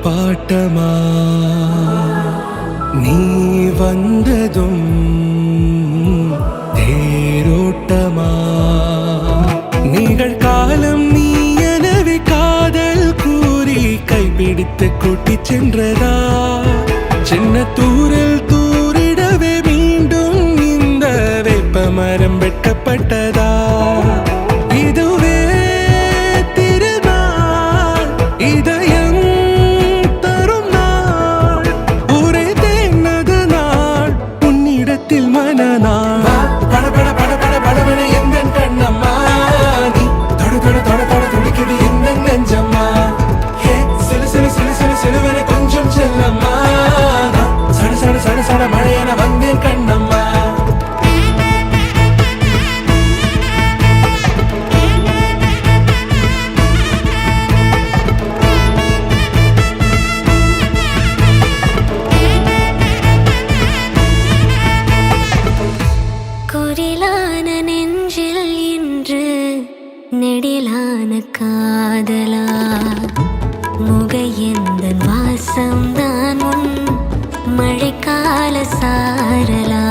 ஆர்ப்பாட்டமா நீ வந்ததும் தேரோட்டமா நிகழ்காலம் நீ எனவே காதல் கூறி கைப்பிடித்து கூட்டிச் சென்றதா சின்ன தூரல் தூரிடவே மீண்டும் இந்த வேப்பமரம் வெட்டப்பட்டதா இதுவே திருநாள் இதயம் தரும் நாள் ஒரே தேனது நாள் உன்னிடத்தில் மனநாள் பட பட பட பட படவன எந்த கண்ணம்மா நீ தொட தொட தொட தொட துடிக்குது எந்த நெஞ்சம்மா ஹே சிலு சிலு சிலு சிலு சிலுவன கொஞ்சம் செல்லம்மா சட சட சட சட மழையன வந்தேன் கண்ணம்மா குரிலான நெஞ்சில் இன்று நெடிலான காதலா முகையெந்தன் வாசம்தான் உன் மழைக்கால சாரலா